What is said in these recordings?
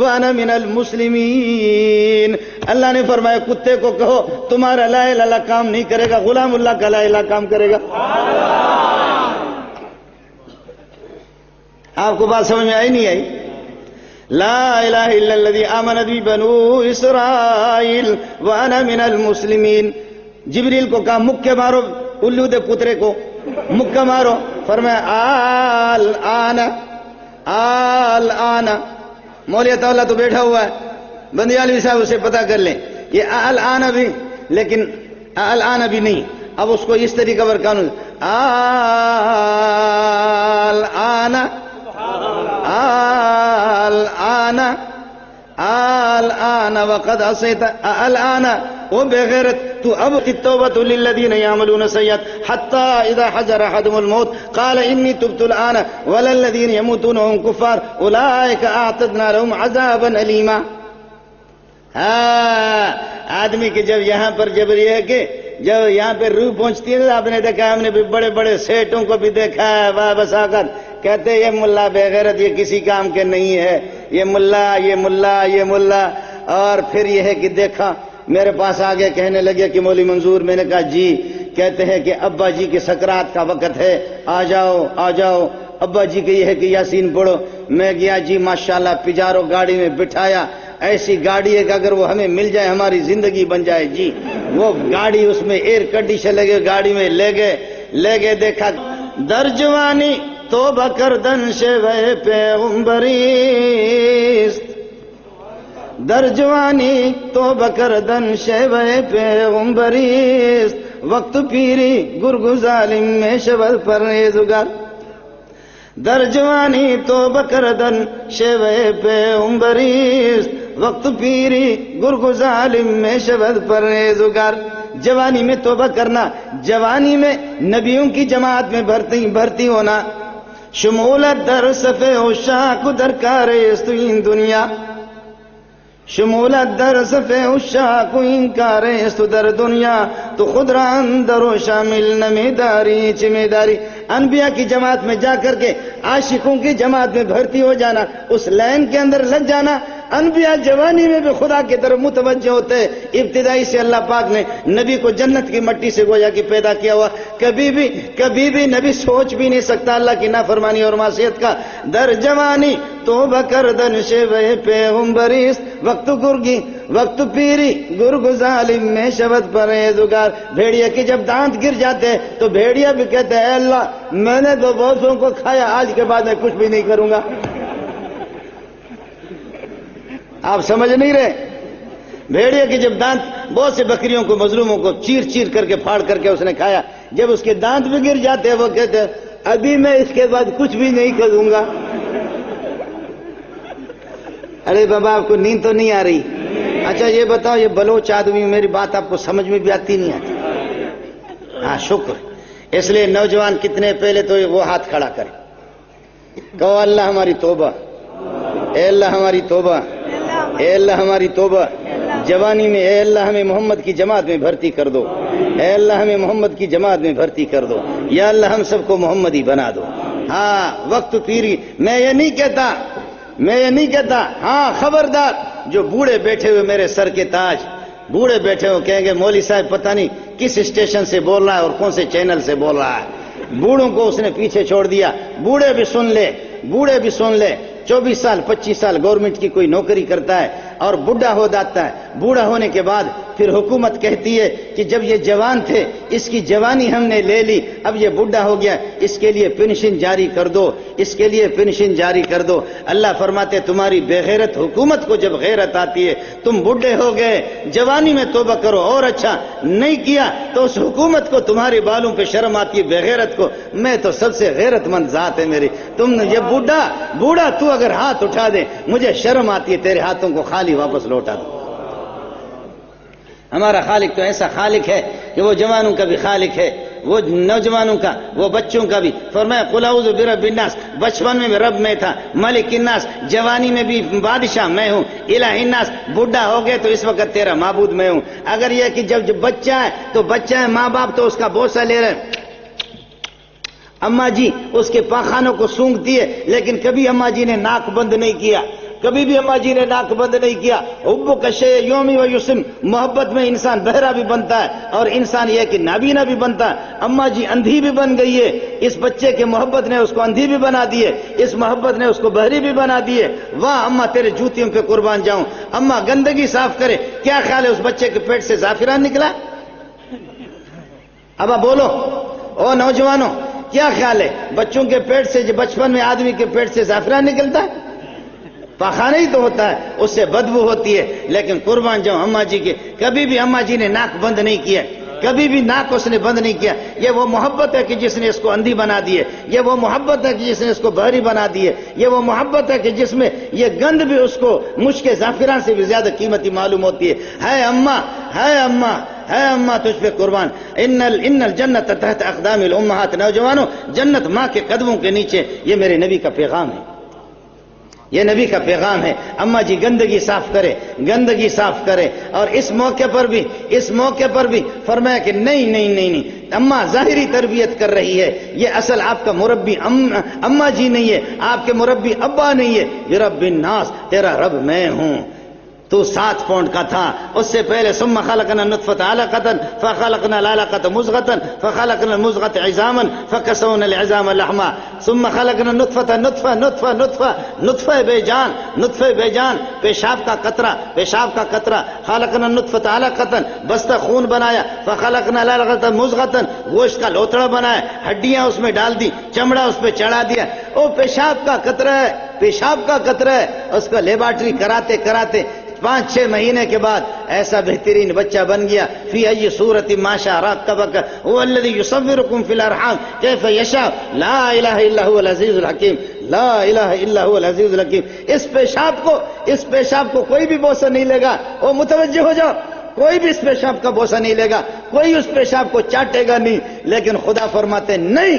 وانا من المسلمین. اللہ نے فرمایا کتے کو کہو تمہارا لا الہ الا کام نہیں کرے گا، غلام اللہ کا لا الہ کام کرے گا. آپ کو بات سمجھ میں آئی نہیں آئی؟ لا الہ الا الذی آمنت بہ بنو اسرائیل وانا من المسلمین. جبریل کو کہا مکے مارو الو دے پترے کو، مکہ مارو. فرمایا آل مولیہ تعالیٰ تو بیٹھا ہوا ہے، بندیالوی صاحب اسے پتہ کر لیں. یہ آل بھی، لیکن آل بھی نہیں. اب اس کو اس طریقہ پر قانون الآن وقد عصيت الآن وہ بغیرت تو اب التوبۃ للذین یعملون السیئات حتی اذا حضر احدهم الموت قال انی تبت الآن وللذین یموتون وهم کفار اولئک اعتدنا لهم عذابا الیما. آدمی کے جب یہاں پر جب یہ ہے کہ جب یہاں پہ روح پہنچتی ہے، آپ نے دیکھا، ہم نے بھی بڑے بڑے سیٹوں کو بھی دیکھا ہے، بساکت کہتے یہ ملا بے غیرت، یہ کسی کام کے نہیں ہے، یہ ملا. اور پھر یہ ہے کہ دیکھا میرے پاس آگے کہنے لگے کہ مولوی منظور. میں نے کہا جی. کہتے ہیں کہ ابا جی کے سکرات کا وقت ہے، آ جاؤ. ابا جی کے یہ ہے کہ یاسین پڑھو. میں گیا جی، ماشاءاللہ پجارو گاڑی میں بٹھایا. ایسی گاڑی ہے کہ اگر وہ ہمیں مل جائے ہماری زندگی بن جائے جی. وہ گاڑی اس میں ایئر کنڈیشن لگے، گاڑی میں لے گئے. دیکھا درجوانی توبہ کردن شیوہ پیغمبریست، درجوانی توبہ کردن شیوہ پیغمبریست، وقت پیری گرگ ظالم میں شبد پرہیزگار. درجوانی توبہ کردن شیوہ پیغمبریست، وقت پیری گرگ ظالم میں شبد پرہیزگار. جوانی میں توبہ کرنا، جوانی میں نبیوں کی جماعت میں بھرتی ہونا، شمولت در صفے عشاق درکار است این دنیا، شمولت در صفے عشاق انکار است در دنیا، تو خود را اندر و شامل نمیداری چمیداری. انبیاء کی جماعت میں جا کر کے عاشقوں کی جماعت میں بھرتی ہو جانا، اس لائن کے اندر لگ جانا. انبیاء جوانی میں بھی خدا کی طرف متوجہ ہوتے ہیں. ابتدائی سے اللہ پاک نے نبی کو جنت کی مٹی سے گویا کہ پیدا کیا ہوا. کبھی بھی نبی سوچ بھی نہیں سکتا اللہ کی نافرمانی اور معصیت کا. در جوانی توبہ کردن شیوہ پیغمبریست، وقت پیری گرگ ظالم میں شبد پرہیزگار. بھیڑیا کے جب دانت گر جاتے ہیں تو بھیڑیا بھی کہتے ہیں اے اللہ میں نے تو بہتوں کو کھایا، آج کے بعد میں کچھ بھی نہیں کروں گا. آپ سمجھ نہیں رہے؟ بھیڑیا کی جب دانت، بہت سے بکریوں کو مظلوموں کو چیر کر کے پھاڑ کر کے اس نے کھایا، جب اس کے دانت بھی گر جاتے ہیں وہ کہتے ہیں ابھی میں اس کے بعد کچھ بھی نہیں کروں گا. ارے بابا آپ کو نیند تو نہیں آ رہی؟ اچھا یہ بتاؤ، یہ بلوچ آدمی، میری بات آپ کو سمجھ میں بھی آتی نہیں آتی؟ ہاں شکر. اس لیے نوجوان کتنے پہلے تو وہ ہاتھ کھڑا کرے، کہو اللہ ہماری توبہ، اے اللہ ہماری توبہ، اے اللہ ہماری توبہ. جوانی میں اے اللہ ہمیں محمد کی جماعت میں بھرتی کر دو، اے اللہ ہمیں محمد کی جماعت میں بھرتی کر دو، یا اللہ ہم سب کو محمدی بنا دو. ہاں وقت پیری. میں یہ نہیں کہتا ہاں خبردار جو بوڑھے بیٹھے ہوئے میرے سر کے تاج، بوڑھے بیٹھے ہوئے کہیں گے مولوی صاحب پتہ نہیں کس اسٹیشن سے بول رہا ہے اور کون سے چینل سے بول رہا ہے. بوڑھوں کو اس نے پیچھے چھوڑ دیا. بوڑھے بھی سن لے 24 سال 25 سال گورنمنٹ کی کوئی نوکری کرتا ہے اور بوڑھا ہو جاتا ہے. بوڑھا ہونے کے بعد پھر حکومت کہتی ہے کہ جب یہ جوان تھے اس کی جوانی ہم نے لے لی، اب یہ بوڑھا ہو گیا، اس کے لیے پینشن جاری کر دو، اس کے لیے پینشن جاری کر دو. اللہ فرماتے تمہاری بے غیرت حکومت کو جب غیرت آتی ہے، تم بوڑھے ہو گئے، جوانی میں توبہ کرو اور اچھا نہیں کیا تو اس حکومت کو تمہارے بالوں پہ شرم آتی ہے، بے غیرت کو. میں تو سب سے غیرت مند ذات ہے میری. تم یہ بوڑھا تو اگر ہاتھ اٹھا دے مجھے شرم آتی ہے تیرے ہاتھوں کو خالی واپس لوٹا دو. ہمارا خالق تو ایسا خالق ہے کہ وہ جوانوں کا بھی خالق ہے، وہ نوجوانوں کا، وہ بچوں کا بھی. فرمایا قل اعوذ برب الناس، بچپن میں رب میں تھا، ملک الناس، جوانی میں بھی بادشاہ میں ہوں، الہ الناس، بوڑھا ہو گئے تو اس وقت تیرا معبود میں ہوں. اگر یہ کہ جب بچہ ہے تو بچہ ہے، ماں باپ تو اس کا بوسہ لے رہے ہیں، اماں جی اس کے پاخانوں کو سونگتی ہے لیکن کبھی اماں جی نے ناک بند نہیں کیا. کبھی بھی اماں جی نے ناک بند نہیں کیا. حب کا شے یومی و یسم، محبت میں انسان بہرا بھی بنتا ہے اور انسان یہ کہ نابینا بھی بنتا ہے. اماں جی اندھی بھی بن گئی ہے، اس بچے کے محبت نے اس کو اندھی بھی بنا دی ہے، اس محبت نے اس کو بہری بھی بنا دی ہے. واہ اماں تیرے جوتیوں پہ قربان جاؤں. اماں گندگی صاف کرے، کیا خیال ہے اس بچے کے پیٹ سے زعفران نکلا؟ ابا بولو او نوجوانوں، کیا خیال ہے بچوں کے پیٹ سے، جو بچپن میں آدمی کے پیٹ سے زعفران نکلتا ہے؟ پاخانہ ہی تو ہوتا ہے، اس سے بدبو ہوتی ہے. لیکن قربان جاؤں اماں جی کے، کبھی بھی اماں جی نے ناک بند نہیں کیا، کبھی بھی ناک اس نے بند نہیں کیا. یہ وہ محبت ہے کہ جس نے اس کو اندھی بنا دی ہے، یہ وہ محبت ہے کہ جس نے اس کو بہری بنا دی ہے، یہ وہ محبت ہے کہ جس میں یہ گند بھی اس کو مشک زعفران سے بھی زیادہ قیمتی معلوم ہوتی ہے. ہے اماں، ہے اماں، ہے اماں تجھ پہ قربان. ان الجنت تحت اقدام الامہات. نوجوانوں، جنت ماں کے قدموں کے نیچے. یہ میرے نبی کا پیغام ہے، یہ نبی کا پیغام ہے. اماں جی گندگی صاف کرے، گندگی صاف کرے. اور اس موقع پر بھی فرمایا کہ نہیں نہیں نہیں نہیں، اماں ظاہری تربیت کر رہی ہے، یہ اصل آپ کا مربی اماں جی نہیں ہے، آپ کے مربی ابا نہیں ہے. برب الناس، تیرا رب میں ہوں. تو 7 پاؤنڈ کا تھا، اس سے پہلے ثم خلقنا نطفة علقة فخلقنا العلقة مضغة فخلقنا المضغة عظاما فكسونا العظام لحما ثم خلقنا نطفہ بے جان، پیشاب کا قطرہ خلقنا النطفة علقة، بستہ خون بنایا. فخلقنا العلقة مضغة، گوشت کا لوتڑا بنایا، ہڈیاں اس میں ڈال دی، چمڑا اس پہ چڑھا دیا. وہ پیشاب کا قطرہ ہے. اس کو لیبارٹری کراتے 5-6 مہینے کے بعد ایسا بہترین بچہ بن گیا. فی ای صورت ما شاء رکبک هو الذی یصورکم فی الارحام کیف یشاء لا الہ الا هو العزیز الحکیم، لا الہ الا هو العزیز الحکیم. اس پیشاب کو کوئی بھی بوسہ نہیں لے گا. وہ متوجہ ہو جاؤ، کوئی بھی اس پیشاب کا بوسہ نہیں لے گا، کوئی اس پیشاب کو چاٹے گا نہیں. لیکن خدا فرماتے نہیں،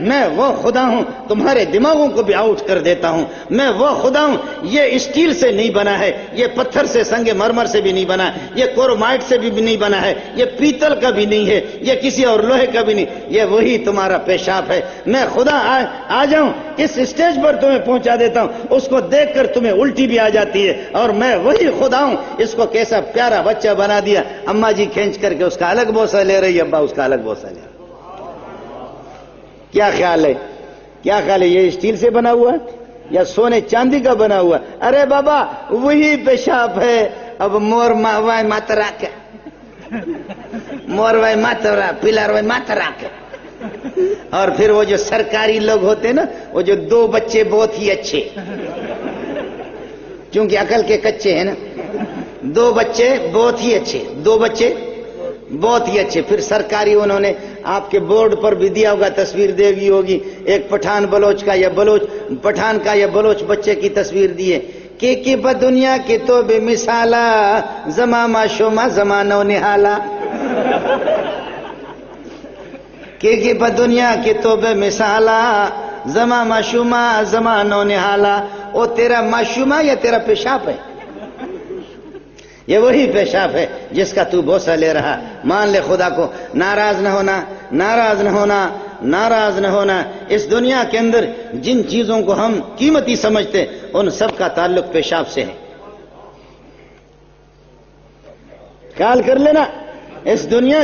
میں وہ خدا ہوں، تمہارے دماغوں کو بھی آؤٹ کر دیتا ہوں. میں وہ خدا ہوں. یہ اسٹیل سے نہیں بنا ہے، یہ پتھر سے، سنگ مرمر سے بھی نہیں بنا ہے، یہ کرومائٹ سے بھی نہیں بنا ہے، یہ پیتل کا بھی نہیں ہے، یہ کسی اور لوہے کا بھی نہیں. یہ وہی تمہارا پیشاب ہے. میں خدا آ جاؤں اس اسٹیج پر تمہیں پہنچا دیتا ہوں، اس کو دیکھ کر تمہیں الٹی بھی آ جاتی ہے. اور میں وہی خدا ہوں. اس کو کیسا پیارا بچہ بنا دیا. اماں جی کھینچ کر کے اس کا الگ بوسہ لے رہی، ابا اس کا الگ بوسہ لے رہا. کیا خیال ہے یہ اسٹیل سے بنا ہوا ہے یا سونے چاندی کا بنا ہوا؟ ارے بابا وہی پیشاب ہے. اب مور وای ماترا کے، مور وای ماترا، پلار وای ماترا کے. اور پھر وہ جو سرکاری لوگ ہوتے ہیں نا، وہ جو 2 بچے بہت ہی اچھے، چونکہ عقل کے کچے ہیں نا، 2 بچے بہت ہی اچھے، 2 بچے بہت ہی اچھے. پھر سرکاری انہوں نے آپ کے بورڈ پر بھی دیا ہوگا، تصویر دے گی ہوگی، ایک پٹھان کا یا بلوچ بچے کی تصویر دی ہے کہ دنیا کی تو بے مثالا زمامہ شما زمانو نہالا. کہ دنیا کی تو بے مثالا زمامہ شما زمانو نہالا. او تیرا معشومہ یا تیرا پیشاب ہے؟ یہ وہی پیشاب ہے جس کا تو بوسہ لے رہا. مان لے خدا کو. ناراض نہ ہونا. اس دنیا کے اندر جن چیزوں کو ہم قیمتی سمجھتے ان سب کا تعلق پیشاب سے ہے. خیال کر لینا. اس دنیا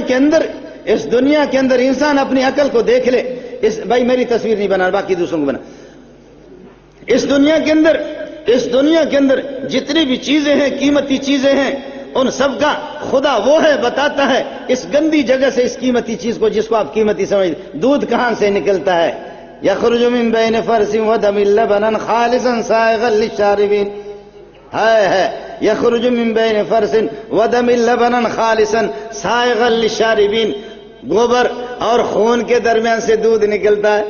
کے اندر انسان اپنی عقل کو دیکھ لے. بھائی میری تصویر نہیں بنا، باقی دوسروں کو بنا. اس دنیا کے اندر جتنی بھی چیزیں ہیں، قیمتی چیزیں ہیں، ان سب کا خدا وہ ہے، بتاتا ہے اس گندی جگہ سے اس قیمتی چیز کو جس کو آپ قیمتی سمجھتے. دودھ کہاں سے نکلتا ہے؟ یخرج من بین فرث ودم لبنا خالصا سائغا للشاربین. ہے یخرج من بین فرث ودم لبنا خالصا سائغا للشاربین. گوبر اور خون کے درمیان سے دودھ نکلتا ہے.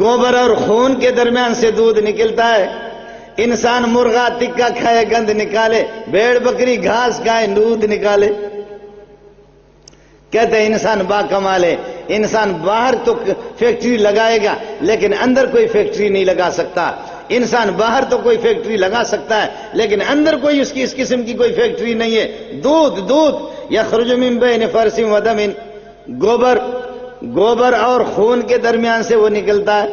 گوبر اور خون کے درمیان سے دودھ نکلتا ہے. انسان مرغا ٹکا کھائے گند نکالے، بھیڑ بکری گھاس کھائے دودھ نکالے. کہتے ہیں انسان با کمال ہے. انسان باہر تو فیکٹری لگائے گا لیکن اندر کوئی فیکٹری نہیں لگا سکتا. انسان باہر تو کوئی فیکٹری لگا سکتا ہے لیکن اندر کوئی اس قسم کی کوئی فیکٹری نہیں ہے. دودھ یخرج من بین فرث ودم، گوبر اور خون کے درمیان سے وہ نکلتا ہے.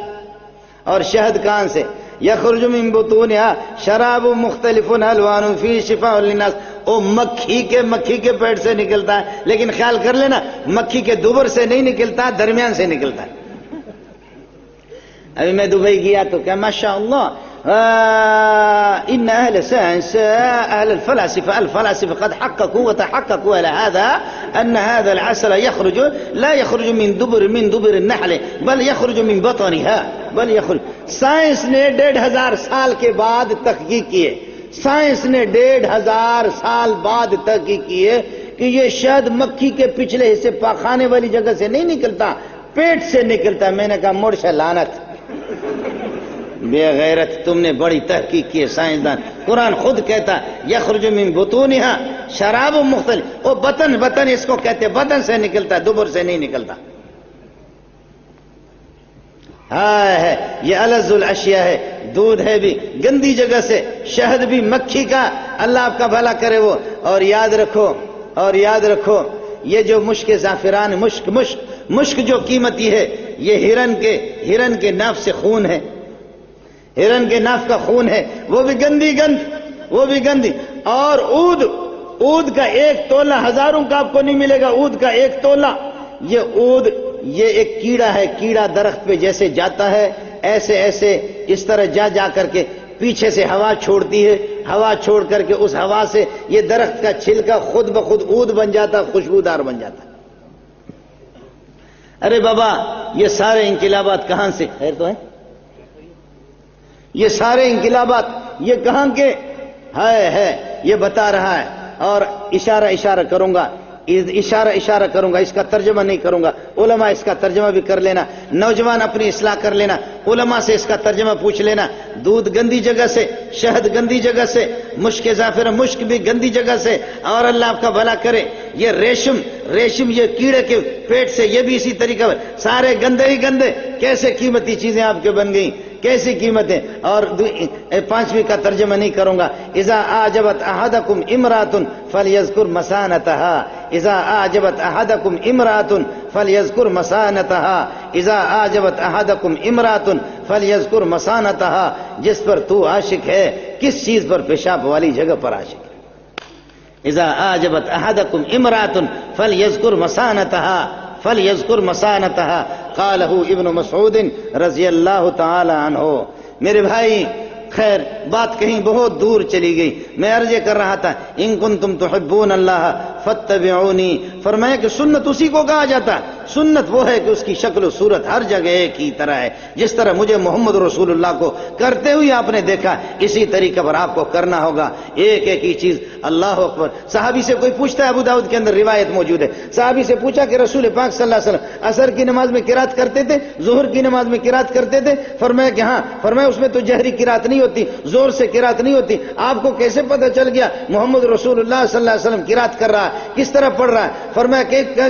اور شہد کان سے، یخرج من بطونها شراب مختلف الوان فی شفاء للناس، وہ مکھی کے پیٹ سے نکلتا ہے، لیکن خیال کر لینا مکھی کے دوبر سے نہیں نکلتا، درمیان سے نکلتا ہے۔ ابھی میں دبئی گیا تو کیا ماشاء اللہ ان اهل سائنس اهل الفلاسفه قد حققوا وتحققوا على هذا ان هذا العسل لا يخرج من دبر النحل بل يخرج من بطنها بل يخرج۔ سائنس نے 1500 سال کے بعد تحقیق کی ہے، سائنس نے 1500 سال بعد تحقیق کی ہے کہ یہ شہد مکھی کے پچھلے حصے پاخانے والی جگہ سے نہیں نکلتا، پیٹ سے نکلتا۔ میں نے کہا مرشا لعنت، بے غیرت، تم نے بڑی تحقیق کی ہے سائنسدان۔ قرآن خود کہتا یخرج من بطونها شراب مختلف، وہ بطن اس کو کہتے بدن سے نکلتا ہے، دبر سے نہیں نکلتا۔ ہے یہ الذ الاشیاء ہے، دودھ ہے بھی گندی جگہ سے، شہد بھی مکھی کا، اللہ آپ کا بھلا کرے وہ۔ اور یاد رکھو یہ جو مشک زعفران، مشک جو قیمتی ہے، یہ ہرن کے ناف سے خون ہے، ہرن کے ناف کا خون ہے، وہ بھی گندی۔ اور اود کا 1 تولہ ہزاروں کا آپ کو نہیں ملے گا، اود کا 1 تولہ۔ یہ ایک کیڑا ہے، کیڑا درخت پہ جیسے جاتا ہے ایسے اس طرح جا کر کے پیچھے سے ہوا چھوڑتی ہے، ہوا چھوڑ کر کے اس ہوا سے یہ درخت کا چھلکا خود بخود اود بن جاتا، خوشبودار بن جاتا۔ ارے بابا یہ سارے انقلابات کہاں سے؟ خیر تو ہے؟ یہ سارے انقلابات یہ کہاں کے ہے یہ بتا رہا ہے۔ اور اشارہ کروں گا، اس کا ترجمہ نہیں کروں گا، علماء اس کا ترجمہ بھی کر لینا، نوجوان اپنی اصلاح کر لینا، علماء سے اس کا ترجمہ پوچھ لینا۔ دودھ گندی جگہ سے، شہد گندی جگہ سے، مشک زعفران مشک بھی گندی جگہ سے، اور اللہ آپ کا بھلا کرے یہ ریشم یہ کیڑے کے پیٹ سے، یہ بھی اسی طریقہ پر، سارے گندے ہی گندے۔ کیسے قیمتی چیزیں آپ کے بن گئیں، کیسی قیمتیں۔ اور 5ویں کا ترجمہ نہیں کروں گا۔ اذا اعجبت احدکم امرأة فلیذکر مسانتها، اذا اعجبت احدکم امرأة فلیذکر مسانتها، اذا اعجبت احدکم امرأة فلیذکر مسانتها۔ جس پر تو عاشق ہے کس چیز پر؟ پیشاب والی جگہ پر عاشق ہے۔ اذا اعجبت احدکم امرأة فلیذکر مسانتها قالہ ابن مسعود رضی اللہ تعالی عنہ۔ میرے بھائی خیر بات کہیں بہت دور چلی گئی، میں عرض کر رہا تھا ان کنتم تحبون اللہ فاتبعونی، فرمایا کہ سنت اسی کو کہا جاتا ہے، سنت وہ ہے کہ اس کی شکل و صورت ہر جگہ ایک ہی طرح ہے، جس طرح مجھے محمد رسول اللہ کو کرتے ہوئے آپ نے دیکھا اسی طریقے پر آپ کو کرنا ہوگا، ایک ہی چیز۔ اللہ اکبر۔ صحابی سے کوئی پوچھتا ہے، ابو داؤد کے اندر روایت موجود ہے، صحابی سے پوچھا کہ رسول پاک صلی اللہ علیہ وسلم عصر کی نماز میں قرات کرتے تھے، ظہر کی نماز میں قرات کرتے تھے؟ فرمایا کہ ہاں۔ فرمایا اس میں تو جہری قرات نہیں ہوتی، زور سے قرات نہیں ہوتی، آپ کو کیسے پتہ چل گیا محمد رسول اللہ صلی اللہ علیہ وسلم قرات کر رہا ہے، کس طرح پڑھ رہا ہے؟ فرمایا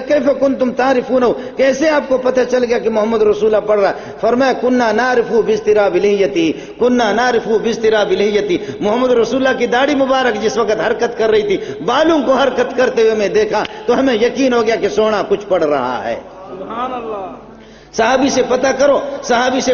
کیف کنتم تعرفون، کیسے آپ کو پتہ چل گیا کہ محمد رسول اللہ پڑھ رہا ہے؟ فرمایا کننا نعرف باضطراب لحیتی، محمد رسول اللہ کی داڑھی مبارک جس وقت حرکت کر رہی تھی، بالوں کو حرکت کرتے ہوئے میں دیکھا تو ہمیں یقین ہو گیا کہ سونا کچھ پڑھ رہا ہے۔ سبحان اللہ۔ صحابی سے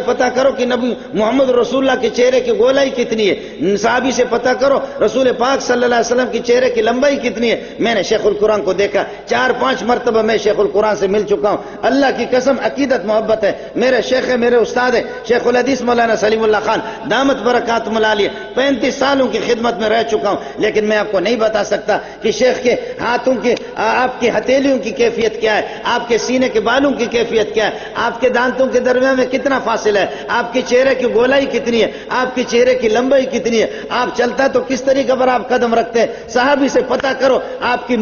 پتہ کرو کہ نبی محمد رسول اللہ کے چہرے کی گولائی کتنی ہے، صحابی سے پتہ کرو رسول پاک صلی اللہ علیہ وسلم کی چہرے کی لمبائی کتنی ہے۔ میں نے شیخ القرآن کو دیکھا، 4-5 مرتبہ میں شیخ القرآن سے مل چکا ہوں، اللہ کی قسم عقیدت محبت ہے، میرے شیخ ہے، میرے استاد ہے شیخ الحدیث مولانا سلیم اللہ خان دامت برکاتہم العالیہ، 35 سالوں کی خدمت میں رہ چکا ہوں، لیکن میں آپ کو نہیں بتا سکتا کہ شیخ کے ہاتھوں کی، آپ کی ہتھیلیوں کی کیفیت کیا ہے، آپ کے سینے کے بالوں کی کیفیت کیا ہے، آپ کے دانتوں کے درمیان میں کتنا فاصلہ ہے، آپ کے چہرے کی گولائی کتنی ہے، آپ کے چہرے کی لمبائی کتنی ہے، آپ چلتا تو کس طریقے پر آپ قدم رکھتے ہیں۔ صحابی سے پتہ کرو، آپ کی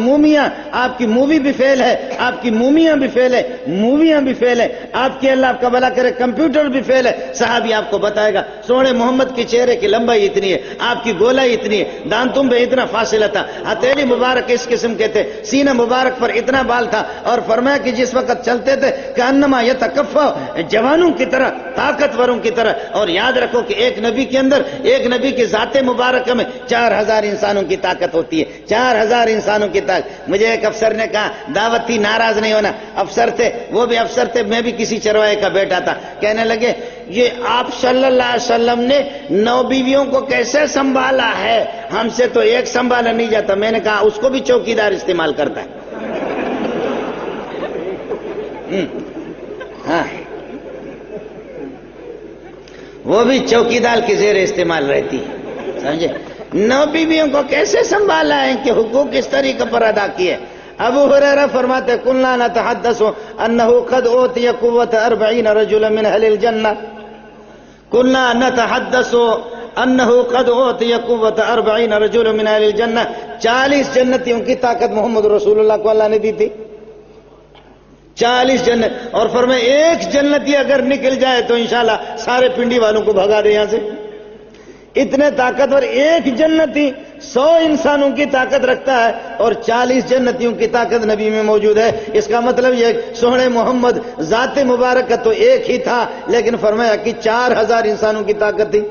مووی بھی فیل ہے، آپ کی موویاں بھی فیل ہے، آپ کے اللہ آپ کا بھلا کرے کمپیوٹر بھی فیل ہے، صحابی آپ کو بتائے گا سونے محمد کے چہرے کی لمبائی اتنی ہے، آپ کی گولائی اتنی ہے، دانتوں میں اتنا فاصلہ تھا، ہتھیلی مبارک اس قسم کے تھے، سینہ مبارک پر اتنا بال تھا، اور فرمایا کہ جس وقت چلتے تھے کانما یتک کفا جوانوں کی طرح، طاقتوروں کی طرح. اور یاد رکھو کہ ایک نبی کے اندر، ایک نبی کی ذات مبارکہ میں 4000 انسانوں کی طاقت ہوتی ہے. 4000 انسانوں کی طاقت. مجھے ایک افسر نے کہا، دعوت تھی، ناراض نہیں ہونا، افسر تھے، وہ بھی افسر تھے، میں بھی کسی چروائے کا بیٹا تھا. کہنے لگے یہ آپ صلی اللہ علیہ وسلم نے 9 بیویوں کو کیسے سنبھالا ہے؟ ہم سے تو ایک سنبھالا نہیں جاتا. میں نے کہا اس کو بھی چوکیدار استعمال کرتا ہے. ہاں، وہ بھی چوکیدار کی زیر استعمال رہتی ہے، سمجھے؟ 9 بیویوں کو کیسے سنبھالا ہے کہ حقوق کس طریقے پر ادا کیے. ابو ہریرہ فرماتے کنا نتحدث انه قد اوتي قوة 40 رجلا من اهل الجنة. كنا نتحدث انه قد اوتي قوة 40 رجلا من اهل الجنة. 40 جنتیوں کی طاقت محمد رسول اللہ کو اللہ نے دی تھی. 40 جنت. اور فرمائے ایک جنتی اگر نکل جائے تو انشاءاللہ سارے پنڈی والوں کو بھگا دے یہاں سے. اتنے طاقتور ایک جنتی 100 انسانوں کی طاقت رکھتا ہے اور 40 جنتیوں کی طاقت نبی میں موجود ہے. اس کا مطلب یہ سونے محمد ذات مبارک تو ایک ہی تھا، لیکن فرمایا کہ 4000 انسانوں کی طاقت تھی.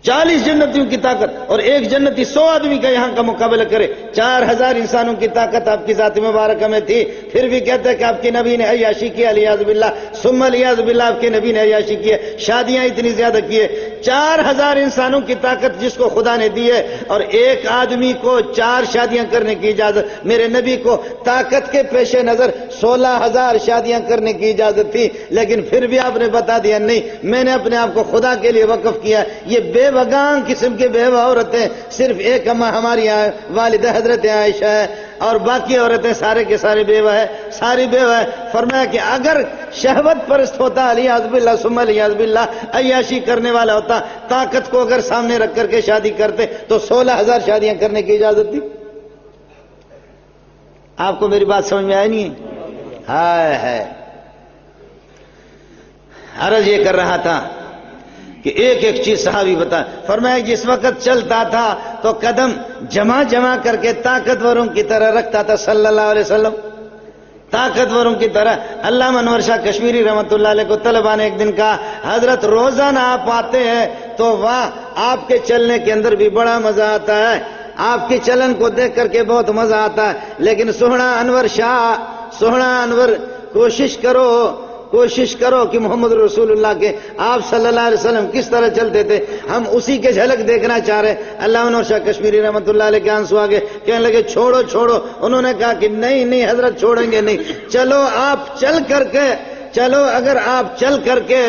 40 جنتیوں کی طاقت اور ایک جنتی 100 آدمی کا یہاں کا مقابلہ کرے. 4000 انسانوں کی طاقت آپ کی ذات مبارکہ میں تھی. پھر بھی کہتے ہیں کہ آپ کے نبی نے عیاشی کیا، الیاذ باللہ ثم الیاذ باللہ. آپ کے نبی نے عیاشی کی ہے، شادیاں اتنی زیادہ کی ہے. 4000 انسانوں کی طاقت جس کو خدا نے دی ہے اور ایک آدمی کو 4 شادیاں کرنے کی اجازت. میرے نبی کو طاقت کے پیش نظر 16000 شادیاں کرنے کی اجازت تھی، لیکن پھر بھی آپ نے بتا دیا نہیں، میں نے اپنے آپ کو خدا کے لیے وقف کیا. یہ بے وگان قسم کے بیوہ عورتیں صرف ایک اما ہماری والدہ حضرت عائشہ ہے، اور باقی عورتیں سارے کے سارے بیوہ ہے، ساری بیوہ ہے. فرمایا کہ اگر شہوت پرست ہوتا، الیاذ باللہ ثم الیاذ باللہ، عیاشی کرنے والا ہوتا، طاقت کو اگر سامنے رکھ کر کے شادی کرتے تو 16000 شادیاں کرنے کی اجازت تھی. آپ کو میری بات سمجھ میں آئی نہیں ہے؟ عرض یہ کر رہا تھا کہ ایک ایک چیز صحابی بتا. فرمایا جس وقت چلتا تھا تو قدم جمع جمع کر کے طاقتوروں کی طرح رکھتا تھا صلی اللہ علیہ وسلم، طاقتوروں کی طرح. علامہ انور شاہ کشمیری رحمۃ اللہ علیہ کو طلبہ نے ایک دن کہا حضرت روزانہ آپ آتے ہیں تو واہ آپ کے چلنے کے اندر بھی بڑا مزہ آتا ہے، آپ کے چلن کو دیکھ کر کے بہت مزہ آتا ہے، لیکن سہنا انور شاہ، سہنا انور کوشش کرو کہ محمد رسول اللہ کے آپ صلی اللہ علیہ وسلم کس طرح چلتے تھے، ہم اسی کے جھلک دیکھنا چاہ رہے. علامہ انور شاہ کشمیری رحمۃ اللہ علیہ کے آنسو آگے، کہنے لگے چھوڑو. انہوں نے کہا کہ نہیں حضرت چھوڑیں گے نہیں. چلو آپ چل کر کے، چلو اگر آپ چل کر کے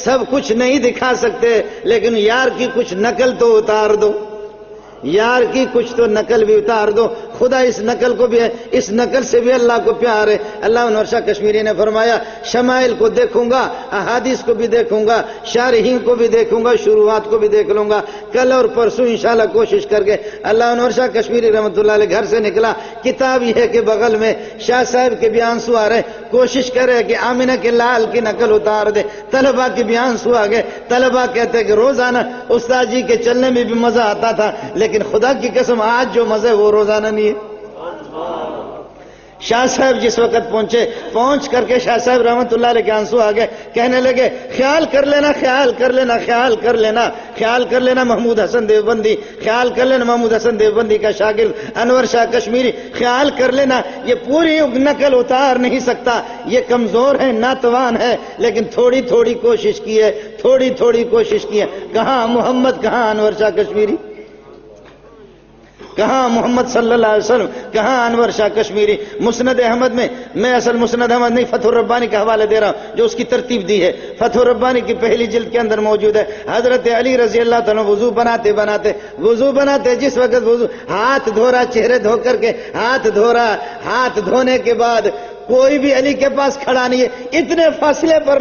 سب کچھ نہیں دکھا سکتے لیکن یار کی کچھ نقل تو اتار دو، یار کی کچھ تو نقل بھی اتار دو. خدا اس نقل کو بھی ہے، اس نقل سے بھی اللہ کو پیار ہے. اللہ انور شاہ کشمیری نے فرمایا شمائل کو دیکھوں گا، احادیث کو بھی دیکھوں گا، شارحین کو بھی دیکھوں گا، شروعات کو بھی دیکھ لوں گا. کل اور پرسوں انشاءاللہ کوشش کر کے. اللہ انور شاہ کشمیری رحمۃ اللہ علیہ گھر سے نکلا، کتاب یہ ہے کہ بغل میں شاہ صاحب کے بھی آنسو آ رہے، کوشش کرے کہ آمینہ کے لال کی نقل اتار دے. طلبہ کے بھی آنسو آ گئے. طلبہ کہتے کہ روزانہ استاد جی کے چلنے میں بھی مزہ آتا تھا، لیکن خدا کی قسم آج جو مزہ ہے وہ روزانہ نہیں ہے. شاہ صاحب جس وقت پہنچ کر کے شاہ صاحب رحمت اللہ علیہ کے آنسو آ گئے. کہنے لگے خیال کر لینا محمود حسن دیوبندی، خیال کر لینا محمود حسن دیوبندی کا شاگرد انور شاہ کشمیری، خیال کر لینا یہ پوری نقل اتار نہیں سکتا، یہ کمزور ہے، ناتوان ہے، لیکن تھوڑی تھوڑی کوشش کی ہے. کہاں محمد، کہاں انور شاہ کشمیری، کہاں محمد صلی اللہ علیہ وسلم، کہاں انور شاہ کشمیری. مسند احمد میں اصل مسند احمد نہیں، فتح الربانی کا حوالہ دے رہا ہوں جو اس کی ترتیب دی ہے. فتح الربانی کی پہلی جلد کے اندر موجود ہے. حضرت علی رضی اللہ تعالیٰ وضو بناتے جس وقت وضو ہاتھ دھو رہا، چہرے دھو کر کے ہاتھ دھو رہا، ہاتھ دھونے کے بعد کوئی بھی علی کے پاس کھڑا نہیں ہے، اتنے فاصلے پر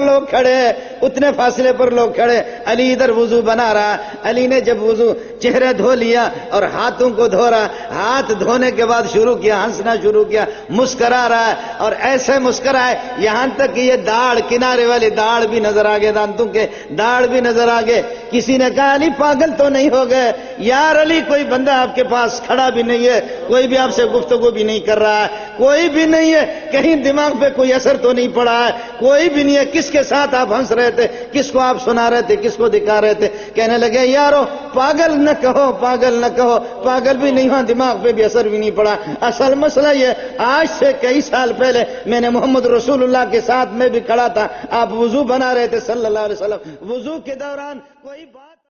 لوگ کھڑے، علی ادھر وضو بنا رہا. علی نے جب وضو چہرہ دھو لیا اور ہاتھوں کو دھو رہا، ہاتھ دھونے کے بعد شروع کیا ہنسنا شروع کیا، مسکرا رہا ہے اور ایسے مسکرائے یہاں تک کہ یہ داڑھ کنارے والی داڑھ بھی نظر آ گئے، دانتوں کے داڑھ بھی نظر آ گئے۔ کسی نے کہا علی پاگل تو نہیں ہو گئے؟ یار علی کوئی بندہ آپ کے پاس کھڑا بھی نہیں ہے، کوئی بھی آپ سے گفتگو بھی نہیں کر رہا ہے، کوئی بھی نہیں ہے، کہیں دماغ پہ کوئی اثر تو نہیں پڑا ہے، کوئی بھی نہیں ہے، کس کے ساتھ آپ ہنس رہے تھے، کس کو آپ سنا رہے تھے، کس کو دکھا رہے تھے؟ کہنے لگے یارو پاگل نہ کہو، پاگل نہ کہو، پاگل بھی نہیں ہوا، دماغ پہ بھی اثر بھی نہیں پڑا۔ اصل مسئلہ یہ آج سے کئی سال پہلے میں نے محمد رسول اللہ کے ساتھ میں بھی کھڑا تھا، آپ وضو بنا رہے تھے صلی اللہ علیہ وسلم، وضو کے دوران کوئی بات